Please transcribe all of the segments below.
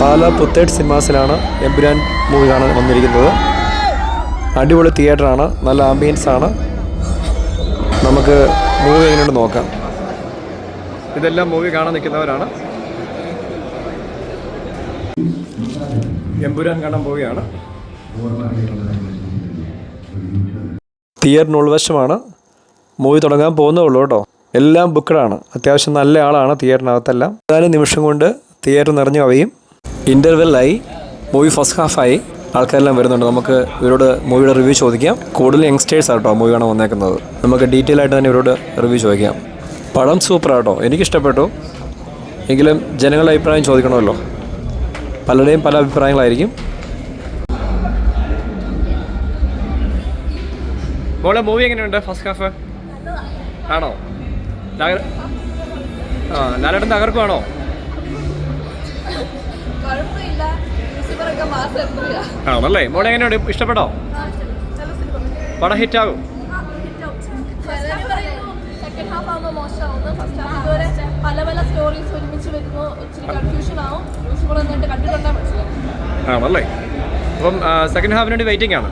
Pala പുത്തേഡ് സിനിമാസിലാണ് Empuraan movie കാണാൻ വന്നിരിക്കുന്നത്. അടിപൊളി തിയേറ്ററാണ്, നല്ല ആംബിയൻസ് ആണ്. നമുക്ക് മൂവി എങ്ങനെയുണ്ട് നോക്കാം. ഇതെല്ലാം മൂവി കാണാൻ നിൽക്കുന്നവരാണ്. എമ്പുരാൻ കാണാൻ പോവുകയാണ്. തിയേറ്ററിന് ഉൾവശമാണ്. മൂവി തുടങ്ങാൻ പോകുന്നേ ഉള്ളൂ കേട്ടോ. എല്ലാം ബുക്കഡാണ്. അത്യാവശ്യം നല്ല ആളാണ് തിയേറ്ററിനകത്തെല്ലാം. 4 നിമിഷം കൊണ്ട് തിയേറ്റർ നിറഞ്ഞു കവിയും. ഇൻ്റർവെല്ലായി, മൂവി ഫസ്റ്റ് ഹാഫായി, ആൾക്കാരെല്ലാം വരുന്നുണ്ട്. നമുക്ക് ഇവരോട് മൂവിയുടെ റിവ്യൂ ചോദിക്കാം. കൂടുതൽ യങ്സ്റ്റേഴ്സ് ആട്ടോ മൂവി കാണാൻ വന്നേക്കുന്നത്. നമുക്ക് ഡീറ്റെയിൽ ആയിട്ട് തന്നെ ഇവരോട് റിവ്യൂ ചോദിക്കാം. പടം സൂപ്പറാട്ടോ, എനിക്കിഷ്ടപ്പെട്ടു. എങ്കിലും ജനങ്ങളുടെ അഭിപ്രായം ചോദിക്കണമല്ലോ. പലരുടെയും പല അഭിപ്രായങ്ങളായിരിക്കും. മോളെ മൂവി എങ്ങനെയുണ്ട്? ഫസ്റ്റ് ഹാഫ് ആണോ? ലാലേട്ടൻ തകർക്കുവാണോ? ആണല്ലേ. മോളെ എങ്ങനെയുണ്ട്? ഇഷ്ടപ്പെട്ടോ? പടം ഹിറ്റാകും? ആണല്ലേ. അപ്പം സെക്കൻഡ് ഹാഫിന് വേണ്ടി വെയിറ്റിംഗ് ആണ്.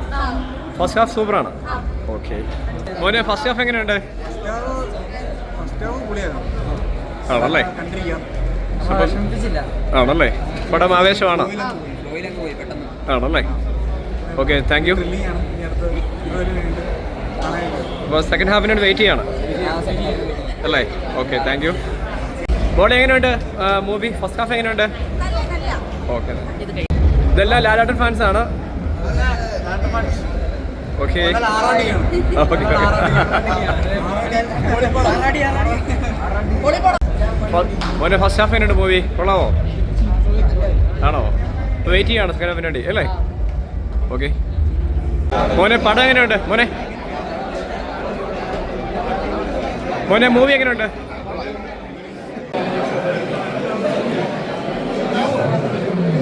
ഫസ്റ്റ് ഹാഫ് സൂപ്പറാണ്. ഓക്കെ മോനെ, ഫസ്റ്റ് ഹാഫ് എങ്ങനെയുണ്ട്? ആണല്ലേ. ആണല്ലേ. പടം ആവേശമാണോ? ആണല്ലേ. Okay, thank U. അപ്പോൾ സെക്കൻഡ് ഹാഫിന് വേണ്ടി വെയിറ്റ് ചെയ്യാണ് അല്ലേ? Okay, thank U. മോളെ എങ്ങനെയുണ്ട് മൂവി? ഫസ്റ്റ് ഹാഫ് എങ്ങനെയുണ്ട്? ഓക്കെ. ഇതെല്ലാം ലാലേട്ടൻ ഫാൻസ് ആണ്. ഓക്കെ. മോനെ, ഫസ്റ്റ് ഹാഫ് എങ്ങനെയുണ്ട് മൂവി? കൊള്ളാമോ? ആണോ? വെയിറ്റ് ചെയ്യാണ് സെക്കൻഡ് ഹാഫിന് വേണ്ടി അല്ലേ? ഓക്കെ. മോനെ, പടം എങ്ങനെയുണ്ട്? മോനെ മോനെ മൂവി എങ്ങനെയുണ്ട്?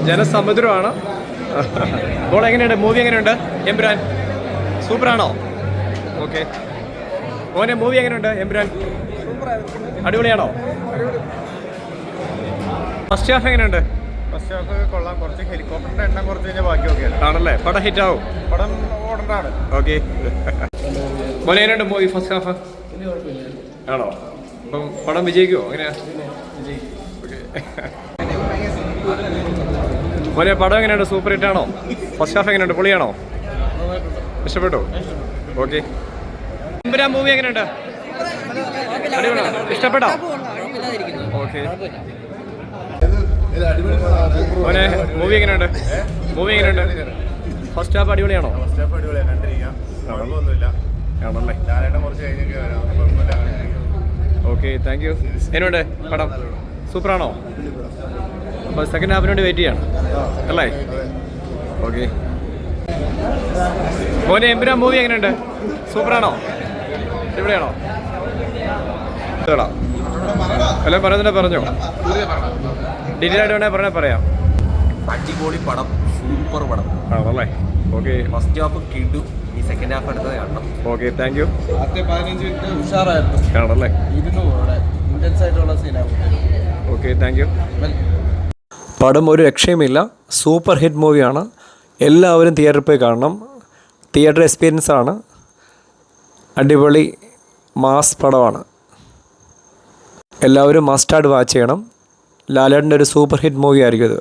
ജനസമുദ്രമാണ്. മോളെ എങ്ങനെയുണ്ട്? മൂവി എങ്ങനെയുണ്ട്? എമ്പുരാൻ സൂപ്പറാണോ? ഓക്കെ. മോനെ, മൂവി എങ്ങനെയുണ്ട്? എമ്പുരാൻ അടിപൊളിയാണോ? ഫസ്റ്റ് ഹാഫ് എങ്ങനെയുണ്ട്? ഫസ്റ്റ് ഹാഫ് കൊള്ളാം. കുറച്ച് ഹെലികോപ്റ്ററിന്റെ എണ്ണം കുറച്ച് കഴിഞ്ഞാൽ ബാക്കിയൊക്കെയാണ്. ആണല്ലേ. പടം ഹിറ്റ് ആവും? പടം ഓടണ്ടാണ്. ഓക്കെ. മോനെ എങ്ങനെയുണ്ട് മൂവി? ഫസ്റ്റ് ഹാഫ് ആണോ? അപ്പം പടം വിജയിക്കുമോ? എങ്ങനെയാ? മോനെ, പടം എങ്ങനെയുണ്ട്? സൂപ്പർ ഹിറ്റ് ആണോ? ഫസ്റ്റ് ഹാഫ് എങ്ങനെയുണ്ട്? പൊളിയാണോ? ഇഷ്ടപ്പെട്ടോ? ഓക്കെ. എമ്പുരാൻ മൂവി എങ്ങനെയുണ്ട്? ഇഷ്ടപ്പെട്ടോ? ഓക്കെ. മോനെ, മൂവി എങ്ങനെയുണ്ട്? മൂവി എങ്ങനെയുണ്ട്? ഫസ്റ്റ് ഹാഫ് അടിപൊളിയാണോ? ഫസ്റ്റ് ഹാഫ് അടിപൊളിയാണ്. കണ്ടിരിക്കാം. കുഴപ്പമൊന്നുമില്ല. ആണല്ലേ. ലാലേട്ടൻ കുറച്ച് കഴിഞ്ഞൊക്കെ വരാം. Okay, thank you. എങ്ങനെയുണ്ട് പടം? സൂപ്പറാണോ? അപ്പോൾ സെക്കൻഡ് ഹാഫിന് വേണ്ടി വെയിറ്റ് ചെയ്യണം അല്ലേ? ഓക്കെ. മോനെ, എമ്പുരാൻ മൂവി എങ്ങനെയുണ്ട്? സൂപ്പറാണോ? എവിടെയാണോ? അല്ല, പറയുന്നില്ല, പറഞ്ഞോ. ഡീറ്റെയിൽ ആയിട്ട് വേണേൽ പറഞ്ഞാൽ പറയാം. അടിപൊളി പടം, സൂപ്പർ പടം ആണല്ലേ. ഓക്കെ. ഫസ്റ്റ് ഹാഫ് കിട്ടും, ഈ സെക്കൻഡ് ഹാഫ് എടുത്തത് കാണണം. Okay, thank U. 15 മിനിറ്റ് ഉഷാറായിരുന്നു. ആണല്ലേ. ഇന്റൻസ് ആയിട്ടുള്ള സീനാണ്. Okay, thank U. പടം ഒരു രക്ഷയുമില്ല. സൂപ്പർ ഹിറ്റ് മൂവിയാണ്. എല്ലാവരും തിയേറ്ററിൽ പോയി കാണണം. തിയേറ്റർ എക്സ്പീരിയൻസ് ആണ്. അടിപൊളി മാസ് പടമാണ്. എല്ലാവരും മസ്റ്റായിട്ട് വാച്ച് ചെയ്യണം. ലാലേട്ടൻ്റെ ഒരു സൂപ്പർ ഹിറ്റ് മൂവി ആയിരിക്കും ഇത്.